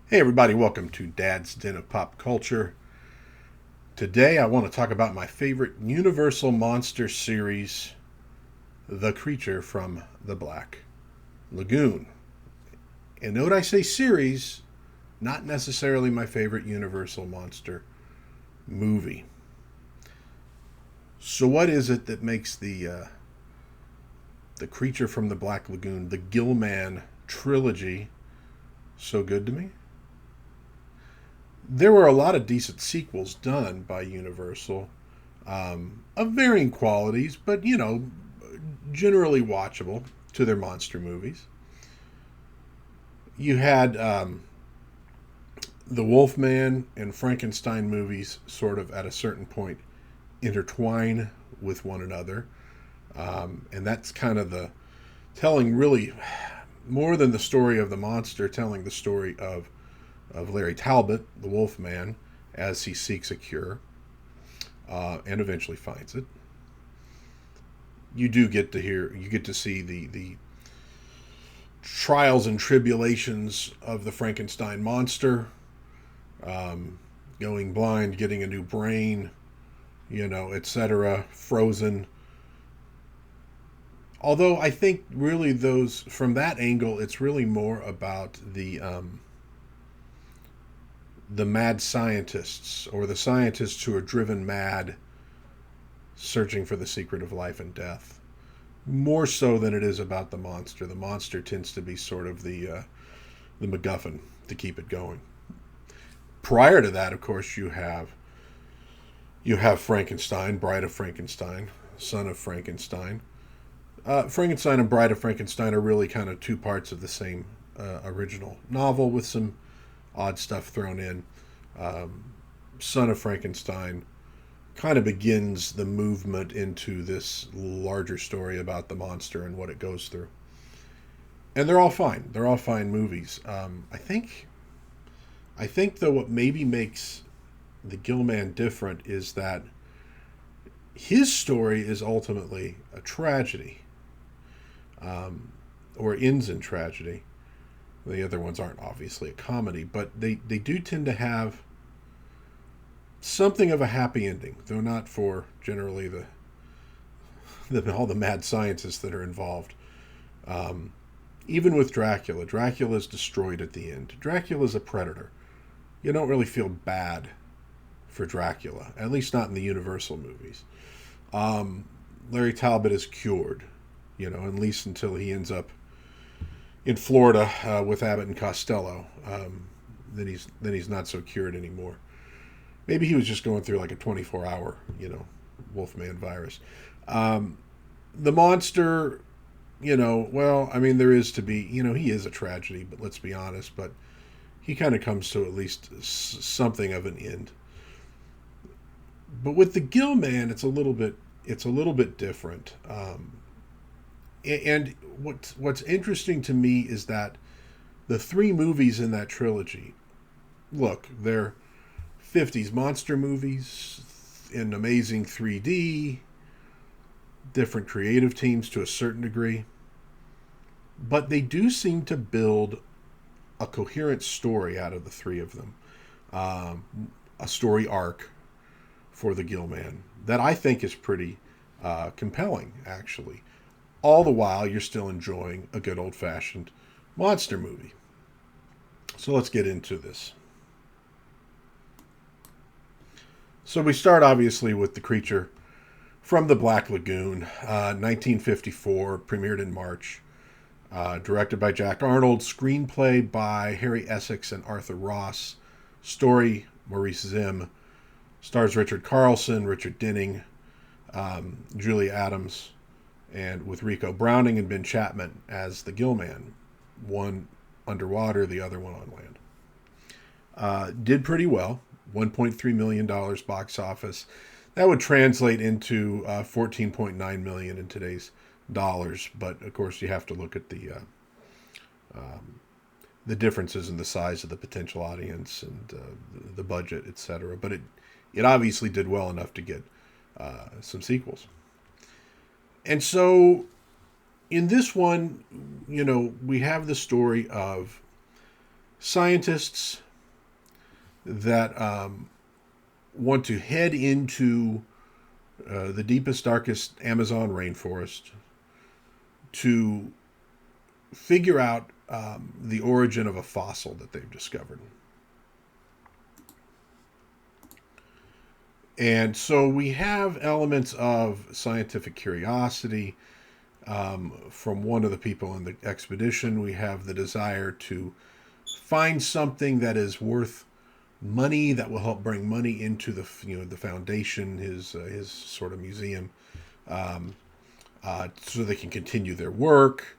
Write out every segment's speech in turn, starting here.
Hey, everybody, welcome to Dad's Den of Pop Culture. Today, I want to talk about my favorite Universal Monster series, The Creature from the Black Lagoon. And note I say series, not necessarily my favorite Universal Monster movie. So, what is it that makes the Creature from the Black Lagoon, the Gillman trilogy, so good to me? There were a lot of decent sequels done by Universal, of varying qualities, but generally watchable to their monster movies. You had the Wolfman and Frankenstein movies sort of at a certain point intertwine with one another, and that's kind of the telling really more than the story of the monster, telling the story of Larry Talbot, the Wolfman, as he seeks a cure and eventually finds it. You get to see the trials and tribulations of the Frankenstein monster, going blind, getting a new brain, etc., frozen. Although I think really those from that angle, it's really more about the mad scientists or the scientists who are driven mad, searching for the secret of life and death. More so than it is about the monster. The monster tends to be sort of the MacGuffin to keep it going. Prior to that, of course, you have Frankenstein, Bride of Frankenstein, Son of Frankenstein. Frankenstein and Bride of Frankenstein are really kind of two parts of the same original novel with some odd stuff thrown in. Son of Frankenstein kind of begins the movement into this larger story about the monster and what it goes through. And they're all fine. They're all fine movies. I think though what maybe makes the Gillman different is that his story is ultimately a tragedy, or ends in tragedy. The other ones aren't obviously a comedy, but they do tend to have something of a happy ending, though not for generally the all the mad scientists that are involved. Um, Even with Dracula, Dracula's destroyed at the end. Dracula's a predator. You don't really feel bad for Dracula, at least not in the Universal movies. Um, Larry Talbot is cured, at least until he ends up in Florida with Abbott and Costello. Then he's not so cured anymore. Maybe he was just going through like a 24-hour, Wolfman virus. Um, the monster, well, I mean, there is to be, he is a tragedy, but let's be honest, but he kind of comes to at least something of an end. But with the Gill Man, it's a little bit different. And what's interesting to me is that the three movies in that trilogy, look, they're 50s monster movies in amazing 3D, different creative teams to a certain degree, but they do seem to build a coherent story out of the three of them. A story arc for the Gill Man that I think is pretty compelling, actually. All the while, you're still enjoying a good old fashioned monster movie. So let's get into this. So we start obviously with The Creature from the Black Lagoon, 1954, premiered in March. Directed by Jack Arnold, screenplay by Harry Essex and Arthur Ross, story Maurice Zim, stars Richard Carlson, Richard Denning, Julia Adams, and with Rico Browning and Ben Chapman as the Gillman, one underwater, the other one on land. Did pretty well, $1.3 million box office. That would translate into 14.9 million in today's dollars, but of course you have to look at the differences in the size of the potential audience and the budget, etc. But it obviously did well enough to get some sequels. And so in this one, we have the story of scientists that want to head into the deepest, darkest Amazon rainforest to figure out the origin of a fossil that they've discovered. And so we have elements of scientific curiosity. From one of the people in the expedition, we have the desire to find something that is worth money, that will help bring money into the the foundation, his sort of museum, so they can continue their work.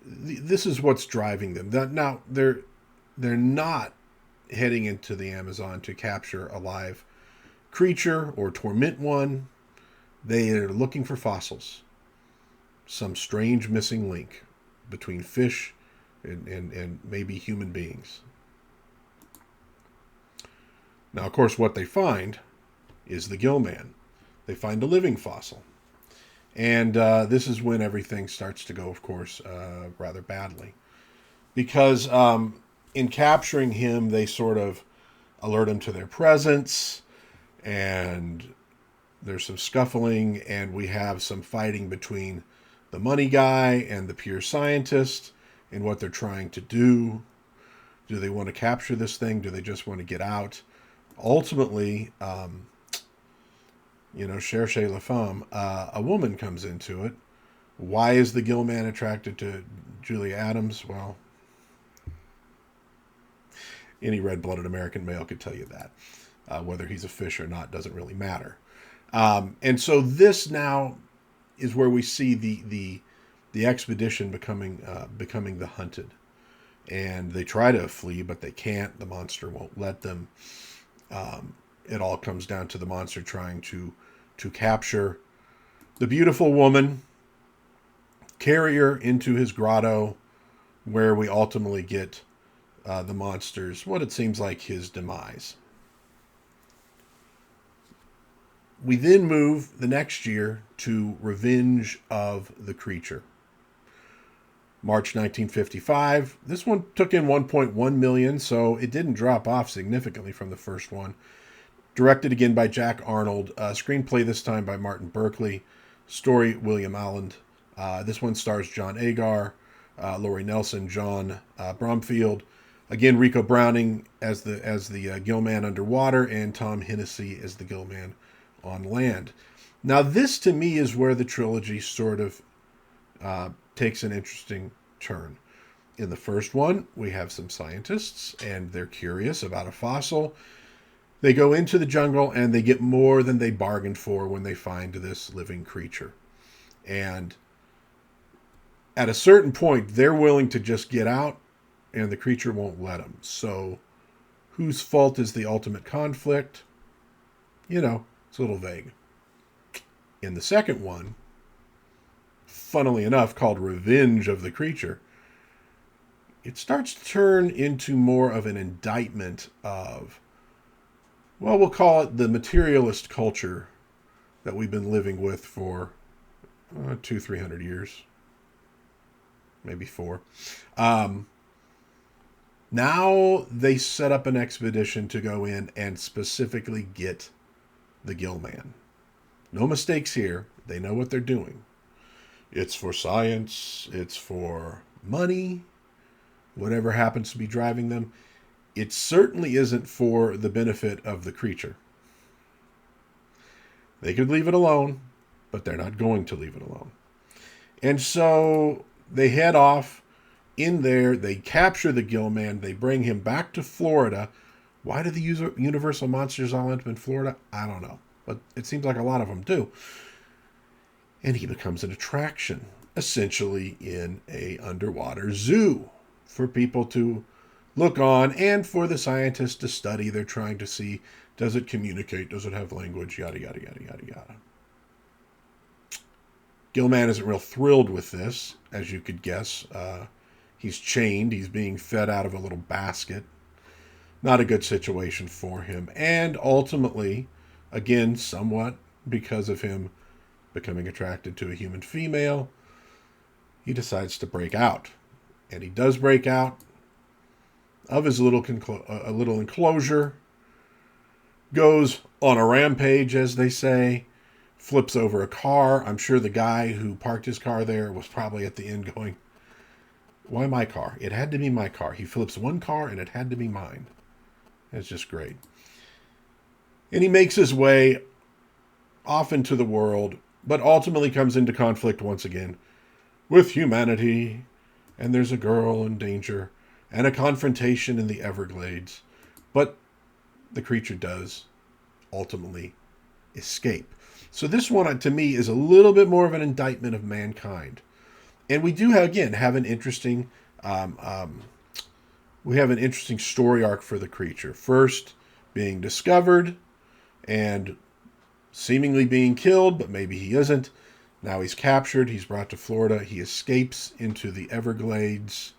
This is what's driving them. Now they're not heading into the Amazon to capture a live creature or torment one. They are looking for fossils, some strange missing link between fish and maybe human beings. Now, of course, what they find is the gill man. They find a living fossil. And this is when everything starts to go, of course, rather badly. Because in capturing him, they sort of alert him to their presence, and there's some scuffling, and we have some fighting between the money guy and the pure scientist in what they're trying to do. Do they want to capture this thing? Do they just want to get out? Ultimately, cherche la femme, a woman comes into it. Why is the gill man attracted to Julia Adams? Well, any red-blooded American male could tell you that. Whether he's a fish or not doesn't really matter. And so this now is where we see the expedition becoming the hunted. And they try to flee, but they can't. The monster won't let them. It all comes down to the monster trying to capture the beautiful woman, carry her into his grotto, where we ultimately get the monster's, what it seems like, his demise. We then move the next year to Revenge of the Creature. March 1955. This one took in 1.1 million, so it didn't drop off significantly from the first one. Directed again by Jack Arnold. Screenplay this time by Martin Berkeley. Story William Alland. This one stars John Agar, Laurie Nelson, John Bromfield. Again, Rico Browning as the gill man underwater, and Tom Hennessy as the gill man on land. Now, this to me is where the trilogy sort of takes an interesting turn. In the first one, we have some scientists, and they're curious about a fossil. They go into the jungle, and they get more than they bargained for when they find this living creature. And at a certain point, they're willing to just get out, and the creature won't let them. So, whose fault is the ultimate conflict? It's a little vague. In the second one, funnily enough, called Revenge of the Creature, it starts to turn into more of an indictment of, well, we'll call it the materialist culture that we've been living with for 200-300 years. Maybe 4. Now they set up an expedition to go in and specifically get the gill man. No mistakes here. They know what they're doing. It's for science. It's for money. Whatever happens to be driving them. It certainly isn't for the benefit of the creature. They could leave it alone, but they're not going to leave it alone. And so they head off in there. They capture the gill man. They bring him back to Florida. Why do the Universal monsters all end up in Florida? I don't know. But it seems like a lot of them do. And he becomes an attraction, essentially in a underwater zoo for people to look on and for the scientists to study. They're trying to see, does it communicate? Does it have language? Yada, yada, yada, yada, yada. Gillman isn't real thrilled with this, as you could guess. He's chained. He's being fed out of a little basket. Not a good situation for him. And ultimately, again, somewhat because of him becoming attracted to a human female, he decides to break out. And he does break out. of his little little enclosure, goes on a rampage, as they say, flips over a car. I'm sure the guy who parked his car there was probably at the end going, why my car? It had to be my car. He flips one car and it had to be mine. It's just great. And he makes his way off into the world, but ultimately comes into conflict once again with humanity. And there's a girl in danger and a confrontation in the Everglades. But the creature does ultimately escape. So this one, to me, is a little bit more of an indictment of mankind. And we do, have an interesting story arc for the creature. First, being discovered and seemingly being killed, but maybe he isn't. Now he's captured. He's brought to Florida. He escapes into the Everglades.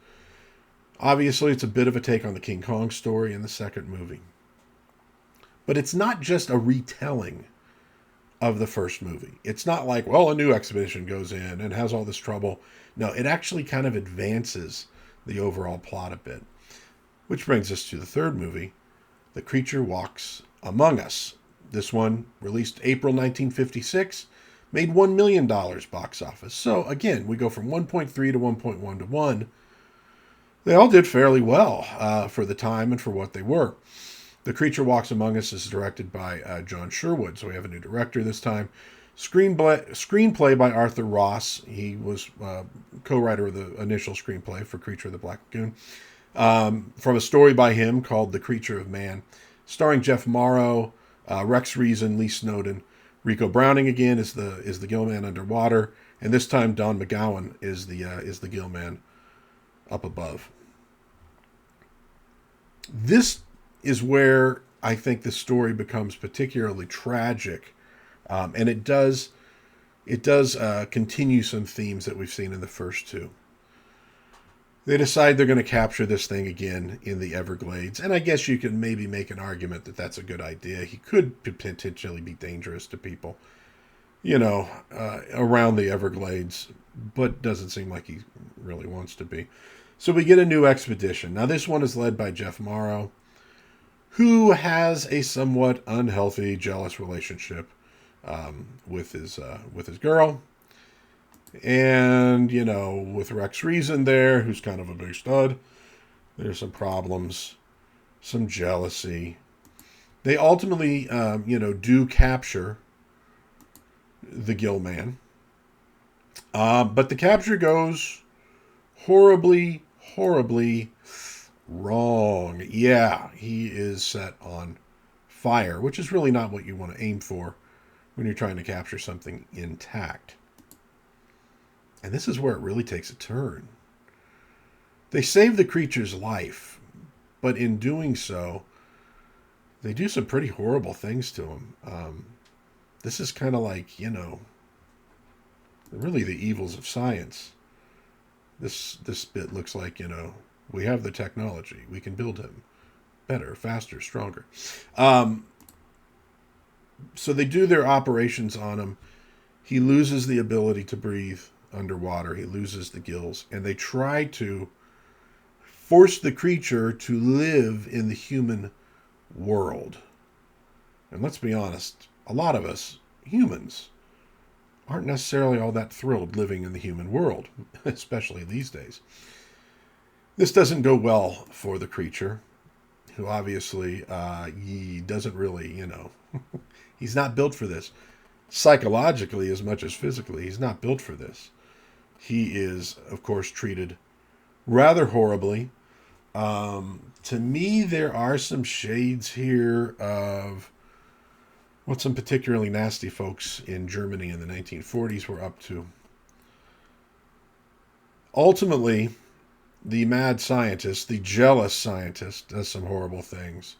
Obviously, it's a bit of a take on the King Kong story in the second movie. But it's not just a retelling of the first movie. It's not like, well, a new expedition goes in and has all this trouble. No, it actually kind of advances the overall plot a bit. Which brings us to the third movie, The Creature Walks Among Us. This one, released April 1956, made $1 million box office. So again, we go from 1.3 to 1.1 to 1. They all did fairly well for the time and for what they were. The Creature Walks Among Us is directed by John Sherwood, so we have a new director this time. Screenplay by Arthur Ross. He was co-writer of the initial screenplay for Creature of the Black Lagoon. From a story by him called The Creature of Man, starring Jeff Morrow, Rex Reason, Lee Snowden, Rico Browning again is the Gill Man underwater, and this time Don McGowan is the Gill Man up above. This is where I think the story becomes particularly tragic, and it does continue some themes that we've seen in the first two. They decide they're going to capture this thing again in the Everglades, and I guess you could maybe make an argument that that's a good idea. He could potentially be dangerous to people, around the Everglades, but doesn't seem like he really wants to be. So we get a new expedition. Now this one is led by Jeff Morrow, who has a somewhat unhealthy, jealous relationship with his girl. And, with Rex Reason there, who's kind of a big stud, there's some problems, some jealousy. They ultimately, do capture the Gill Man. But the capture goes horribly, horribly wrong. Yeah, he is set on fire, which is really not what you want to aim for when you're trying to capture something intact. And this is where it really takes a turn. They save the creature's life, but in doing so, they do some pretty horrible things to him. This is kind of like, really the evils of science. This bit looks like, we have the technology. We can build him better, faster, stronger. So they do their operations on him. He loses the ability to breathe underwater. He loses the gills. And they try to force the creature to live in the human world. And let's be honest, a lot of us, humans, aren't necessarily all that thrilled living in the human world, especially these days. This doesn't go well for the creature, who obviously he doesn't really, he's not built for this. Psychologically as much as physically, he's not built for this. He is, of course, treated rather horribly. To me, there are some shades here of what some particularly nasty folks in Germany in the 1940s were up to. Ultimately, the mad scientist, the jealous scientist, does some horrible things.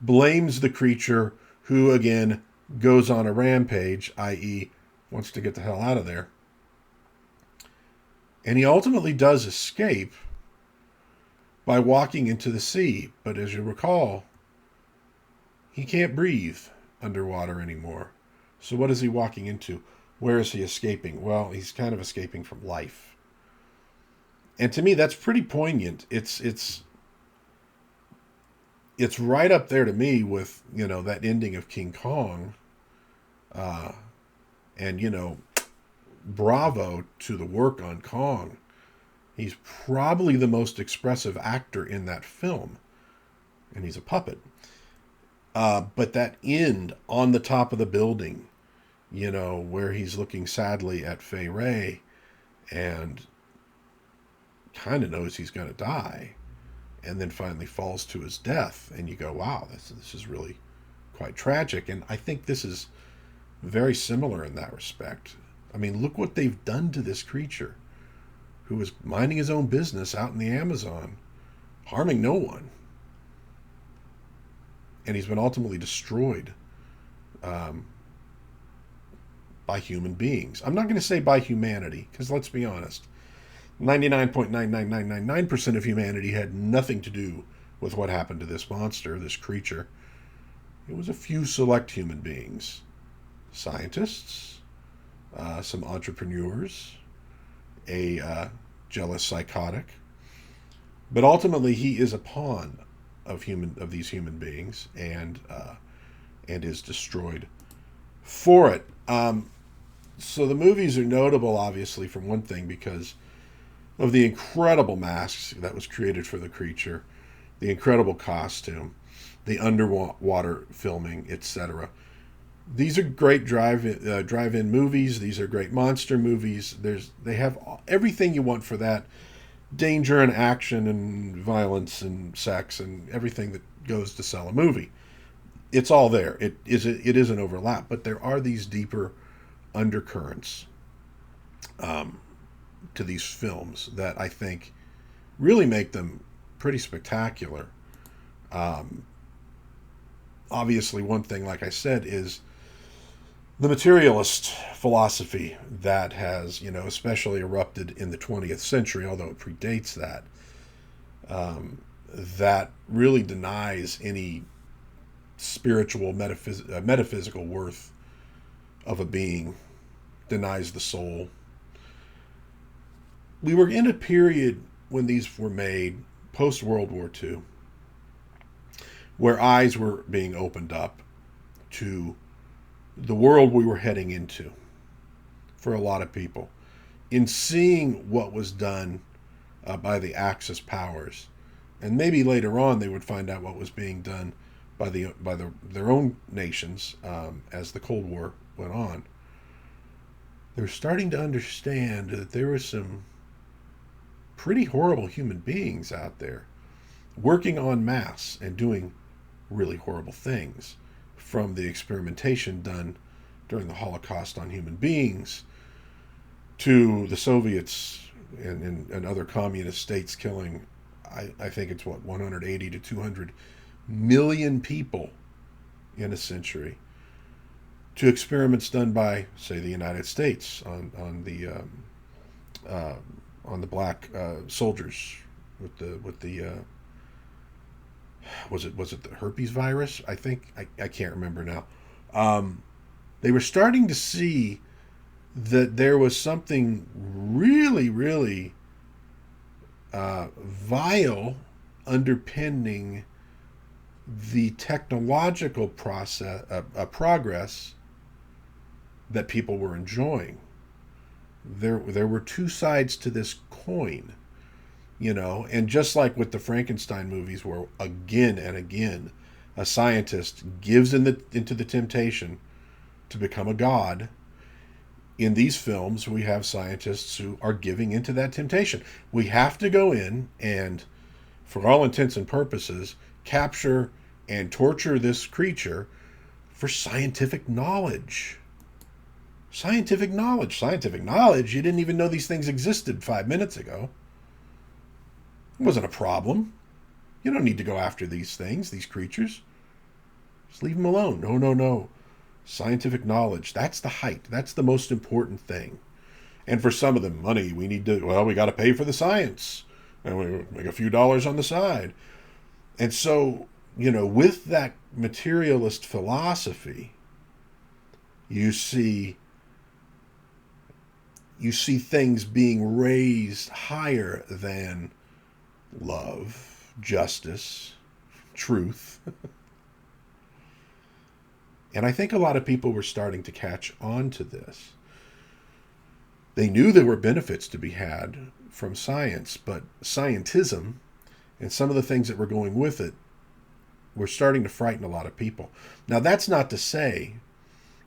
Blames the creature, who, again, goes on a rampage, i.e., wants to get the hell out of there. And he ultimately does escape by walking into the sea. But as you recall, he can't breathe underwater anymore. So what is he walking into? Where is he escaping? Well, he's kind of escaping from life. And to me, that's pretty poignant. It's it's right up there to me with, that ending of King Kong. Uh, and, bravo to the work on Kong. He's probably the most expressive actor in that film, and he's a puppet. But that end on the top of the building, where he's looking sadly at Fay Ray and kind of knows he's going to die, and then finally falls to his death, and you go, wow, this is really quite tragic. And I think this is very similar in that respect. I mean, look what they've done to this creature who was minding his own business out in the Amazon, harming no one. And he's been ultimately destroyed um, by human beings. I'm not going to say by humanity, because let's be honest, 99.99999% of humanity had nothing to do with what happened to this monster, this creature. It was a few select human beings, scientists, some entrepreneurs, a jealous psychotic. But ultimately, he is a pawn of these human beings, and is destroyed for it. So the movies are notable, obviously, from one thing, because of the incredible masks that was created for the creature, the incredible costume, the underwater filming, etc. These are great drive-in movies. These are great monster movies. They have everything you want for that: danger and action and violence and sex and everything that goes to sell a movie. It's all there. It is an overlap, but there are these deeper undercurrents to these films that I think really make them pretty spectacular. Um, Obviously, one thing, like I said, is the materialist philosophy that has, especially erupted in the 20th century, although it predates that, that really denies any spiritual, metaphysical worth of a being, denies the soul. We were in a period when these were made, post World War II, where eyes were being opened up to the world we were heading into for a lot of people. In seeing what was done by the Axis powers, and maybe later on they would find out what was being done by their own nations as the Cold War went on, they're starting to understand that there were some pretty horrible human beings out there working en masse and doing really horrible things, from the experimentation done during the Holocaust on human beings to the Soviets and other communist states killing, I think it's 180 to 200 million people in a century, to experiments done by, say, the United States on the black soldiers with the was it the herpes virus? I think I can't remember now. They were starting to see that there was something really, really vile underpinning the technological progress that people were enjoying. There were two sides to this coin, and just like with the Frankenstein movies, where again and again a scientist gives into the temptation to become a god, in these films we have scientists who are giving into that temptation. We have to go in and, for all intents and purposes, capture and torture this creature for scientific knowledge. Scientific knowledge. You didn't even know these things existed 5 minutes ago. It wasn't a problem. You don't need to go after these things, these creatures. Just leave them alone. No. Scientific knowledge. That's the height. That's the most important thing. And for some of them, money. We got to pay for the science. And we make a few dollars on the side. And so, with that materialist philosophy, you see things being raised higher than love, justice, truth. And I think a lot of people were starting to catch on to this. They knew there were benefits to be had from science, but scientism and some of the things that were going with it were starting to frighten a lot of people. Now, that's not to say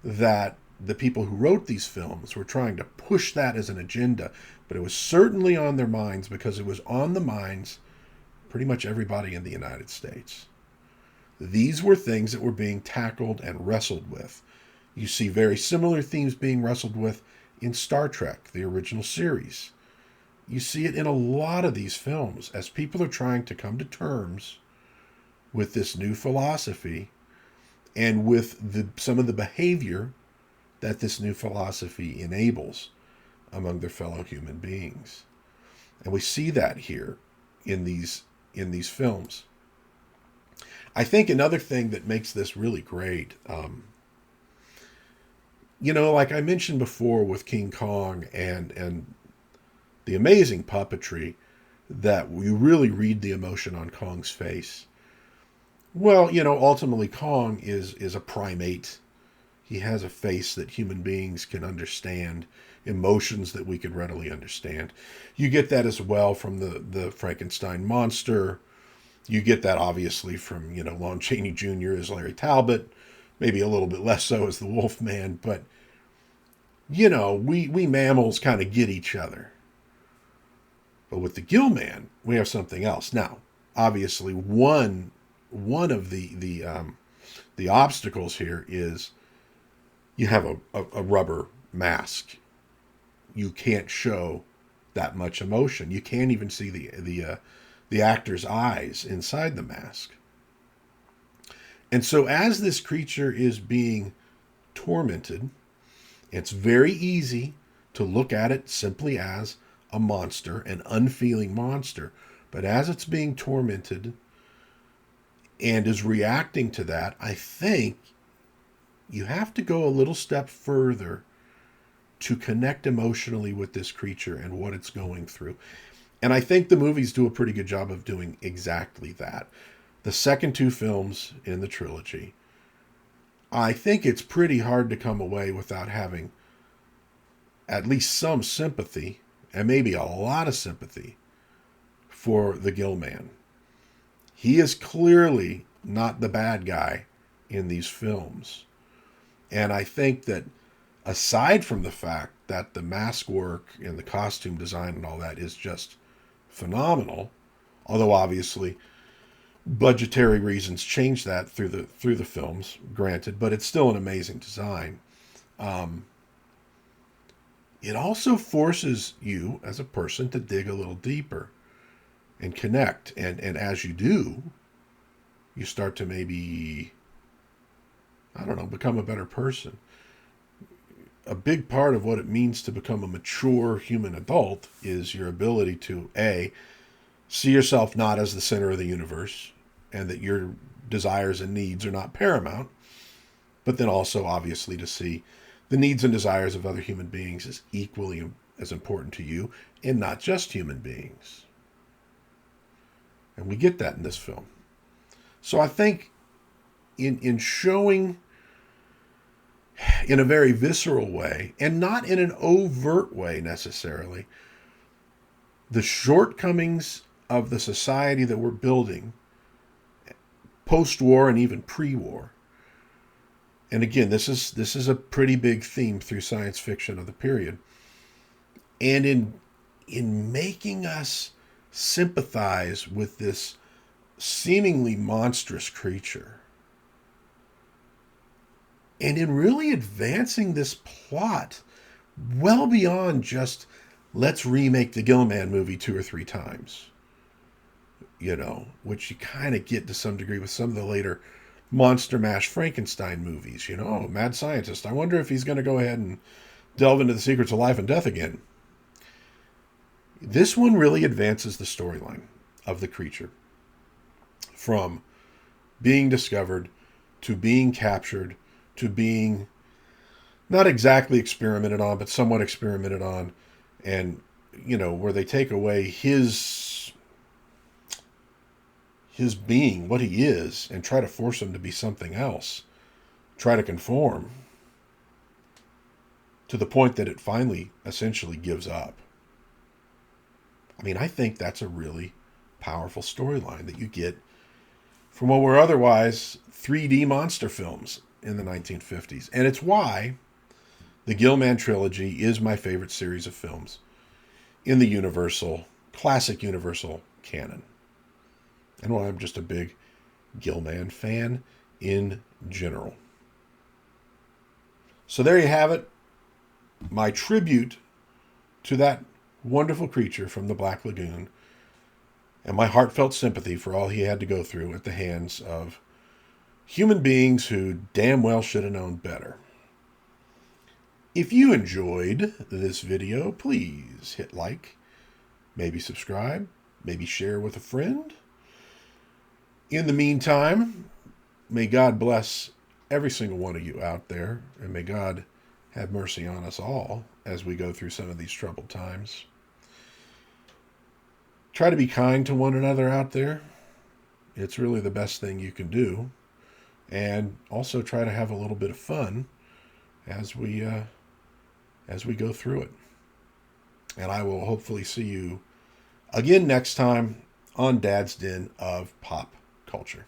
that the people who wrote these films were trying to push that as an agenda, but it was certainly on their minds because it was on the minds pretty much everybody in the United States. These were things that were being tackled and wrestled with. You see very similar themes being wrestled with in Star Trek, the original series. You see it in a lot of these films as people are trying to come to terms with this new philosophy and with some of the behavior that this new philosophy enables among their fellow human beings. And we see that here in these films. I think another thing that makes this really great, like I mentioned before with King Kong and the amazing puppetry, that you really read the emotion on Kong's face. Well, ultimately Kong is a primate. He has a face that human beings can understand, emotions that we can readily understand. You get that as well from the Frankenstein monster. You get that obviously from, Lon Chaney Jr. as Larry Talbot, maybe a little bit less so as the Wolfman, but, we mammals kind of get each other. But with the Gill Man, we have something else. Now, obviously, one of the obstacles here is you have a rubber mask. You can't show that much emotion. You can't even see the actor's eyes inside the mask. And so as this creature is being tormented, it's very easy to look at it simply as a monster, an unfeeling monster. But as it's being tormented and is reacting to that, I think you have to go a little step further to connect emotionally with this creature and what it's going through. And I think the movies do a pretty good job of doing exactly that. The second two films in the trilogy, I think it's pretty hard to come away without having at least some sympathy, and maybe a lot of sympathy, for the Gill Man. He is clearly not the bad guy in these films. And I think that aside from the fact that the mask work and the costume design and all that is just phenomenal, although obviously budgetary reasons change that through the films, granted, but it's still an amazing design. It also forces you as a person to dig a little deeper and connect. And as you do, you start to maybe, become a better person. A big part of what it means to become a mature human adult is your ability to, A, see yourself not as the center of the universe and that your desires and needs are not paramount, but then also obviously to see the needs and desires of other human beings as equally as important to you, and not just human beings. And we get that in this film. So I think in showing in a very visceral way, and not in an overt way necessarily, the shortcomings of the society that we're building post-war and even pre-war. And again, this is a pretty big theme through science fiction of the period. And in making us sympathize with this seemingly monstrous creature, and in really advancing this plot well beyond just let's remake the Gill Man movie 2 or 3 times, which you kind of get to some degree with some of the later Monster Mash Frankenstein movies. Mad scientist, I wonder if he's going to go ahead and delve into the secrets of life and death again. This one really advances the storyline of the creature from being discovered to being captured to being not exactly experimented on, but somewhat experimented on, and where they take away his his being, what he is, and try to force him to be something else, try to conform, to the point that it finally essentially gives up. I mean, I think that's a really powerful storyline that you get from what were otherwise 3D monster films in the 1950s. And it's why the Gilman trilogy is my favorite series of films in the classic Universal canon. And why I'm just a big Gilman fan in general. So there you have it. My tribute to that wonderful creature from the Black Lagoon, and my heartfelt sympathy for all he had to go through at the hands of human beings who damn well should have known better. If you enjoyed this video, please hit like, maybe subscribe, maybe share with a friend. In the meantime, may God bless every single one of you out there, and may God have mercy on us all as we go through some of these troubled times. Try to be kind to one another out there. It's really the best thing you can do. And also try to have a little bit of fun as we go through it. And I will hopefully see you again next time on Dad's Den of Pop Culture.